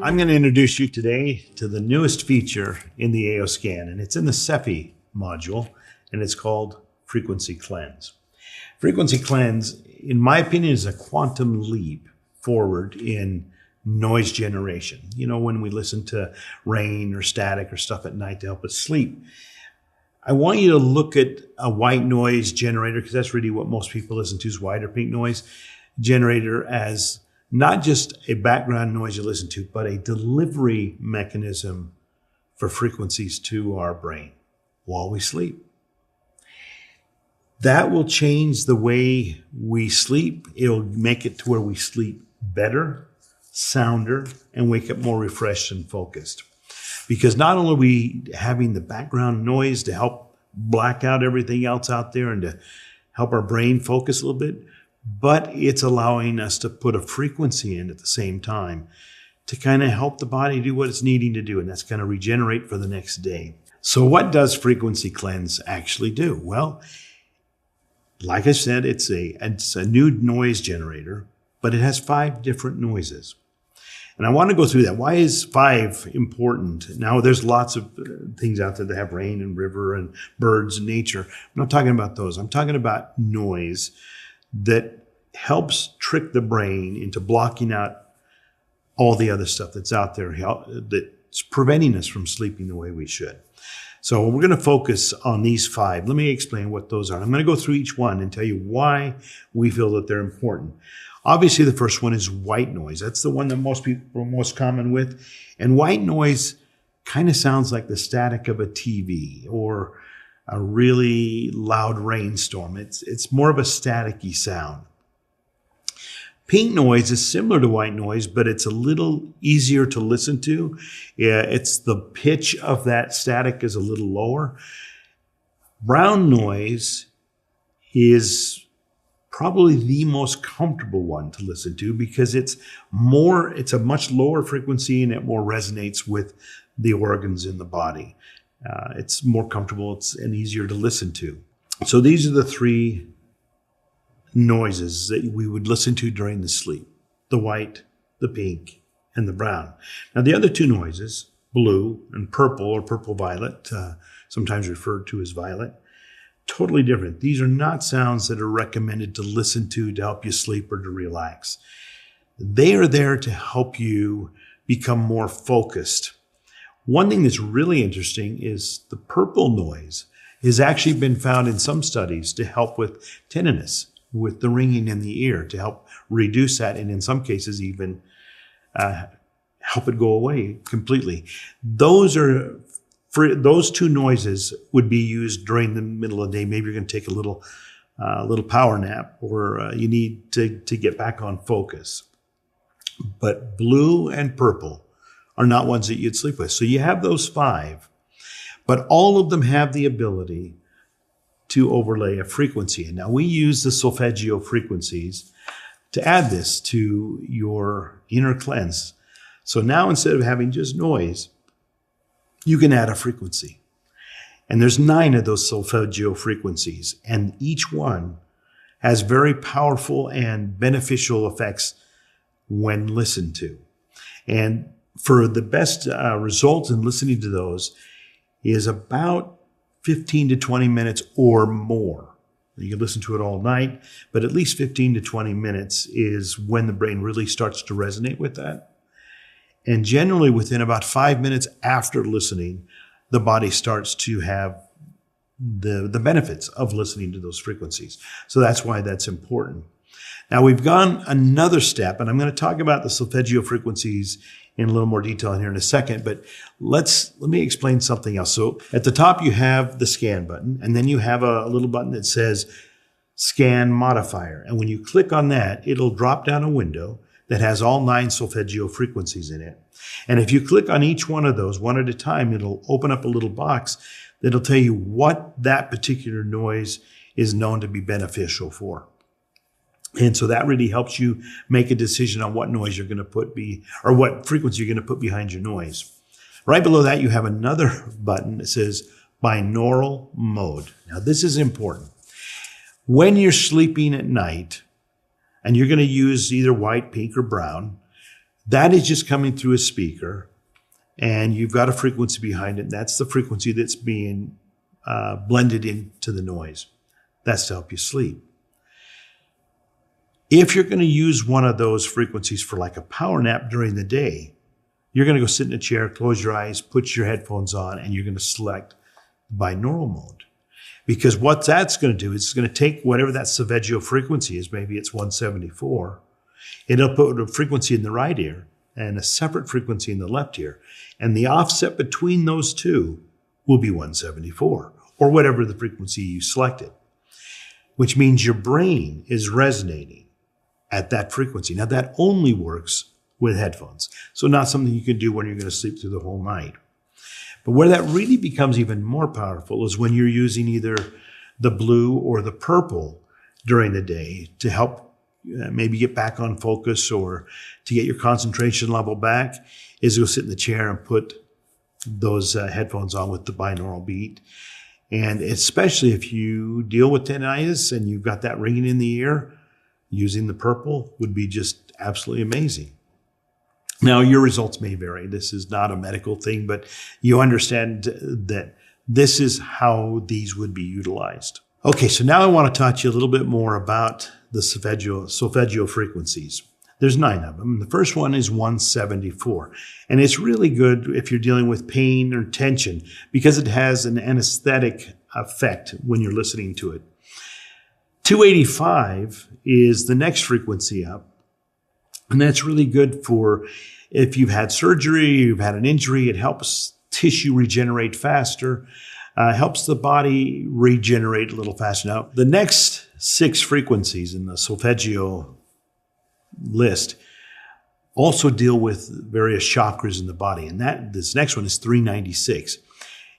I'm going to introduce you today to the newest feature in the AO scan, and it's in the CEPI module, and it's called Frequency Cleanse. Frequency Cleanse, in my opinion, is a quantum leap forward in noise generation. You know, when we listen to rain or static or stuff at night to help us sleep, I want you to look at a white noise generator, because that's really what most people listen to, is white or pink noise generator, as not just a background noise you listen to, but a delivery mechanism for frequencies to our brain while we sleep. That will change the way we sleep. It'll make it to where we sleep better, sounder, and wake up more refreshed and focused. Because not only are we having the background noise to help black out everything else out there and to help our brain focus a little bit, but it's allowing us to put a frequency in at the same time to kind of help the body do what it's needing to do, and that's kind of regenerate for the next day. So what does Frequency Cleanse actually do? Well, like I said, it's a new noise generator, but it has 5 different noises. And I want to go through that. Why is 5 important? Now, there's lots of things out there that have rain and river and birds and nature. I'm not talking about those. I'm talking about noise that helps trick the brain into blocking out all the other stuff that's out there that's preventing us from sleeping the way we should. So we're going to focus on these 5. Let me explain what those are. I'm going to go through each one and tell you why we feel that they're important. Obviously, the first one is white noise. That's the one that most people are most common with. And white noise kind of sounds like the static of a TV or a really loud rainstorm. It's more of a staticky sound. Pink noise is similar to white noise, but it's a little easier to listen to. It's the pitch of that static is a little lower. Brown noise is probably the most comfortable one to listen to because it's a much lower frequency and it more resonates with the organs in the body. It's more comfortable, and easier to listen to. So these are the 3 noises that we would listen to during the sleep: the white, the pink, and the brown. Now the other 2 noises, blue and purple, or purple-violet, sometimes referred to as violet, totally different. These are not sounds that are recommended to listen to help you sleep or to relax. They are there to help you become more focused. One thing that's really interesting is the purple noise has actually been found in some studies to help with tinnitus, with the ringing in the ear, to help reduce that, and in some cases even help it go away completely. Those 2 noises would be used during the middle of the day. Maybe you're going to take a little power nap, or you need to get back on focus. But blue and purple are not ones that you'd sleep with. So you have those 5, but all of them have the ability to overlay a frequency. And now we use the solfeggio frequencies to add this to your inner cleanse. So now instead of having just noise, you can add a frequency. And there's 9 of those solfeggio frequencies, and each one has very powerful and beneficial effects when listened to. And for the best results in listening to those is about 15 to 20 minutes or more. You can listen to it all night, but at least 15 to 20 minutes is when the brain really starts to resonate with that. And generally within about 5 minutes after listening, the body starts to have the benefits of listening to those frequencies. So that's why that's important. Now we've gone another step, and I'm going to talk about the solfeggio frequencies in a little more detail here in a second, but let me explain something else. So at the top, you have the scan button, and then you have a little button that says scan modifier. And when you click on that, it'll drop down a window that has all 9 solfeggio frequencies in it. And if you click on each one of those one at a time, it'll open up a little box that'll tell you what that particular noise is known to be beneficial for. And so that really helps you make a decision on what noise you're going to put or what frequency you're going to put behind your noise. Right below that, you have another button that says binaural mode. Now, this is important. When you're sleeping at night, and you're going to use either white, pink, or brown, That is just coming through a speaker, and you've got a frequency behind it. That's the frequency that's being blended into the noise. That's to help you sleep. If you're going to use one of those frequencies for like a power nap during the day, you're going to go sit in a chair, close your eyes, put your headphones on, and you're going to select binaural mode. Because what that's going to do is it's going to take whatever that solfeggio frequency is, maybe it's 174, it'll put a frequency in the right ear and a separate frequency in the left ear. And the offset between those two will be 174, or whatever the frequency you selected, which means your brain is resonating at that frequency. Now, that only works with headphones, so not something you can do when you're going to sleep through the whole night. But where that really becomes even more powerful is when you're using either the blue or the purple during the day to help maybe get back on focus or to get your concentration level back, is go sit in the chair and put those headphones on with the binaural beat. And especially if you deal with tinnitus and you've got that ringing in the ear, using the purple would be just absolutely amazing. Now, your results may vary. This is not a medical thing, but you understand that this is how these would be utilized. Okay, so now I want to talk to you a little bit more about the solfeggio frequencies. There's 9 of them. The first one is 174, and it's really good if you're dealing with pain or tension because it has an anesthetic effect when you're listening to it. 285 is the next frequency up, and that's really good for if you've had surgery, you've had an injury. It helps tissue regenerate faster, helps the body regenerate a little faster. Now, the next 6 frequencies in the solfeggio list also deal with various chakras in the body. And this next one is 396.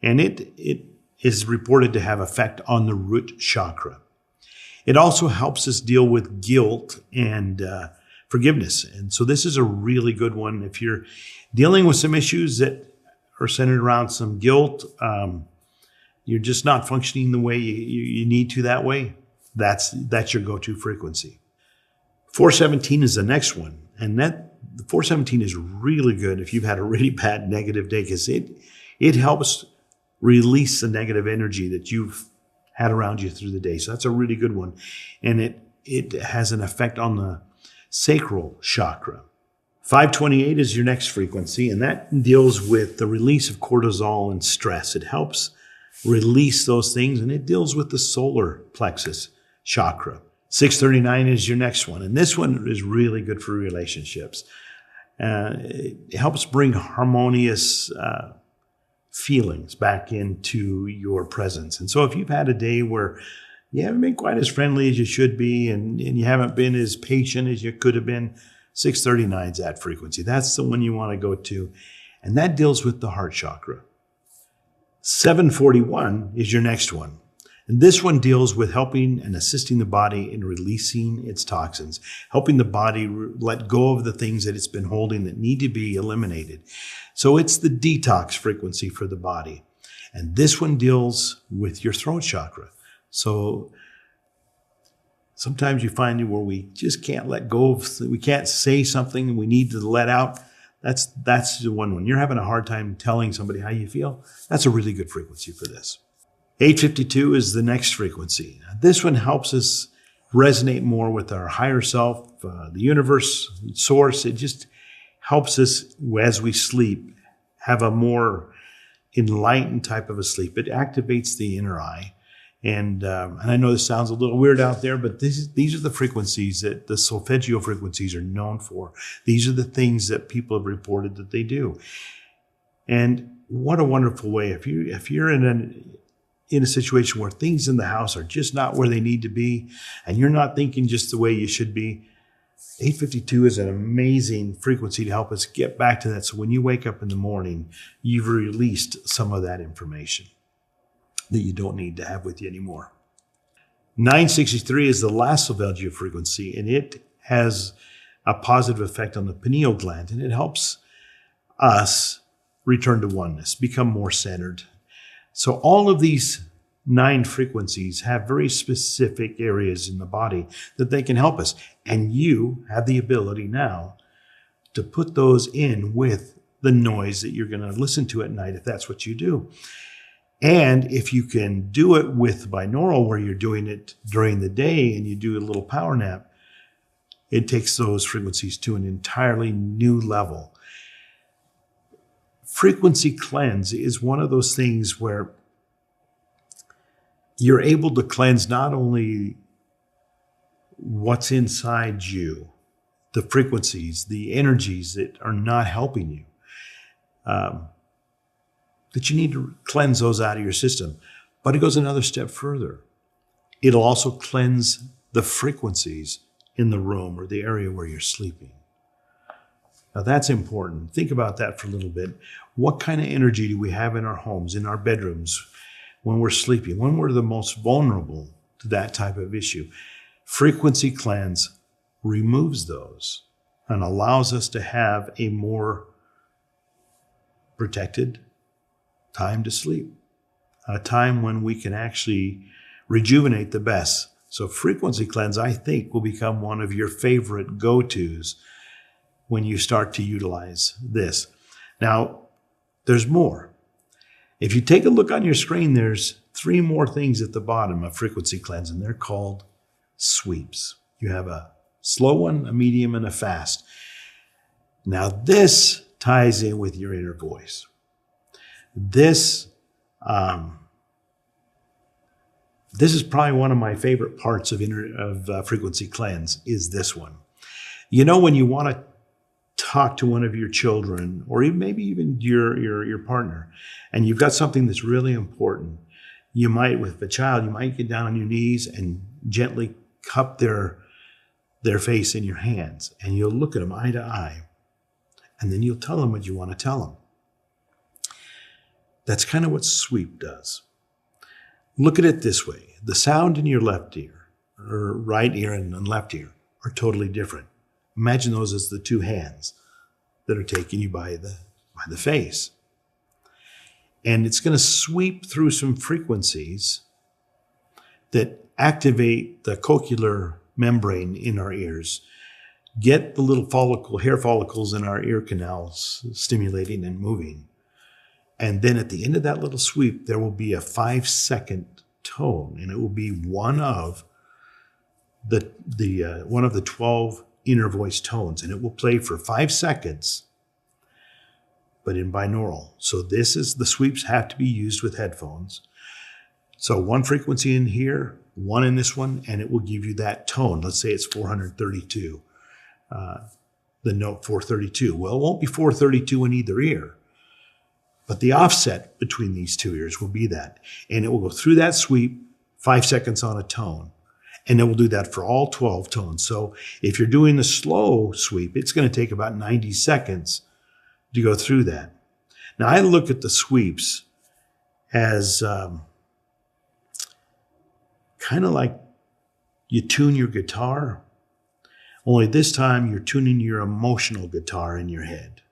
And it is reported to have effect on the root chakra. It also helps us deal with guilt and forgiveness. And so this is a really good one. If you're dealing with some issues that are centered around some guilt, you're just not functioning the way you need to that way, that's your go-to frequency. 417 is the next one. And the 417 is really good if you've had a really bad negative day because it helps release the negative energy that you've had around you through the day. So that's a really good one. And it has an effect on the sacral chakra. 528 is your next frequency, and that deals with the release of cortisol and stress. It helps release those things, and it deals with the solar plexus chakra. 639 is your next one, and this one is really good for relationships. It helps bring harmonious feelings back into your presence. And so if you've had a day where you haven't been quite as friendly as you should be, and you haven't been as patient as you could have been, 639 is that frequency. That's the one you want to go to. And that deals with the heart chakra. 741 is your next one. And this one deals with helping and assisting the body in releasing its toxins, helping the body let go of the things that it's been holding that need to be eliminated. So it's the detox frequency for the body. And this one deals with your throat chakra. So sometimes you find where we just can't let go of, we can't say something we need to let out. That's the one. When you're having a hard time telling somebody how you feel, that's a really good frequency for this. 852 is the next frequency. This one helps us resonate more with our higher self, the universe, source. It just helps us, as we sleep, have a more enlightened type of a sleep. It activates the inner eye. And I know this sounds a little weird out there, but these are the frequencies that the solfeggio frequencies are known for. These are the things that people have reported that they do. And what a wonderful way. If you're in a situation where things in the house are just not where they need to be, and you're not thinking just the way you should be, 852 is an amazing frequency to help us get back to that. So when you wake up in the morning, you've released some of that information that you don't need to have with you anymore. 963 is the last solfeggio frequency, and it has a positive effect on the pineal gland, and it helps us return to oneness, become more centered. So all of these 9 frequencies have very specific areas in the body that they can help us. And you have the ability now to put those in with the noise that you're going to listen to at night, if that's what you do. And if you can do it with binaural, where you're doing it during the day and you do a little power nap, it takes those frequencies to an entirely new level. Frequency cleanse is one of those things where you're able to cleanse not only what's inside you, the frequencies, the energies that are not helping you, that you need to cleanse those out of your system. But it goes another step further. It'll also cleanse the frequencies in the room or the area where you're sleeping. Now that's important. Think about that for a little bit. What kind of energy do we have in our homes, in our bedrooms, when we're sleeping, when we're the most vulnerable to that type of issue? Frequency cleanse removes those and allows us to have a more protected time to sleep, a time when we can actually rejuvenate the best. So frequency cleanse, I think, will become one of your favorite go-tos when you start to utilize this. Now, there's more. If you take a look on your screen, there's 3 more things at the bottom of frequency cleanse, and they're called sweeps. You have a slow one, a medium, and a fast. Now, this ties in with your inner voice. This is probably one of my favorite parts of frequency cleanse is this one. You know, when you want to talk to one of your children, or maybe even your partner, and you've got something that's really important, you might, with a child, you might get down on your knees and gently cup their face in your hands, and you'll look at them eye to eye, and then you'll tell them what you want to tell them. That's kind of what sweep does. Look at it this way. The sound in your left ear, or right ear and left ear, are totally different. Imagine those as the 2 hands that are taking you by the face. And it's going to sweep through some frequencies that activate the cochlear membrane in our ears, get the little hair follicles in our ear canals stimulating and moving. And then at the end of that little sweep, there will be a 5-second tone, and it will be one of the 12 inner voice tones, and it will play for 5 seconds, but in binaural. So the sweeps have to be used with headphones. So 1 frequency in here, 1 in this one, and it will give you that tone. Let's say it's 432, the note 432. Well, it won't be 432 in either ear, but the offset between these 2 ears will be that. And it will go through that sweep, 5 seconds on a tone. And it will do that for all 12 tones. So if you're doing the slow sweep, it's going to take about 90 seconds to go through that. Now, I look at the sweeps as kind of like you tune your guitar, only this time you're tuning your emotional guitar in your head.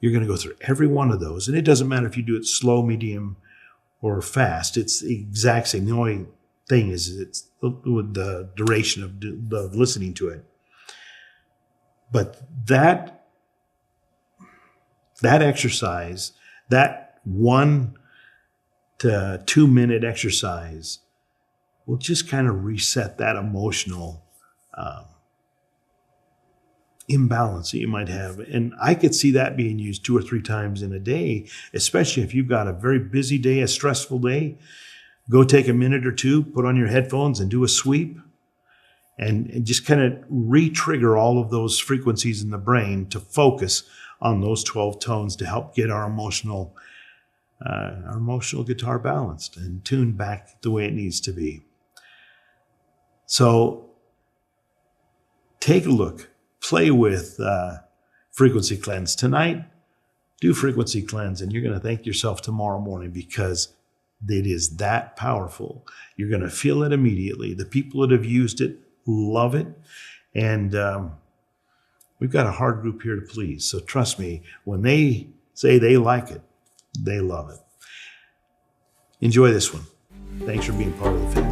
You're going to go through every one of those. And it doesn't matter if you do it slow, medium, or fast. It's the exact same. The only thing is it's the duration of listening to it. But that exercise, that 1 to 2 minute exercise, will just kind of reset that emotional imbalance that you might have. And I could see that being used 2 or 3 times in a day, especially if you've got a very busy day, a stressful day. Go take a minute or 2, put on your headphones and do a sweep, and just kind of re-trigger all of those frequencies in the brain to focus on those 12 tones to help get our emotional guitar balanced and tuned back the way it needs to be. So take a look, play with frequency cleanse tonight. Do frequency cleanse, and you're going to thank yourself tomorrow morning, because it is that powerful. You're going to feel it immediately. The people that have used it love it. And we've got a hard group here to please. So trust me, when they say they like it, they love it. Enjoy this one. Thanks for being part of the family.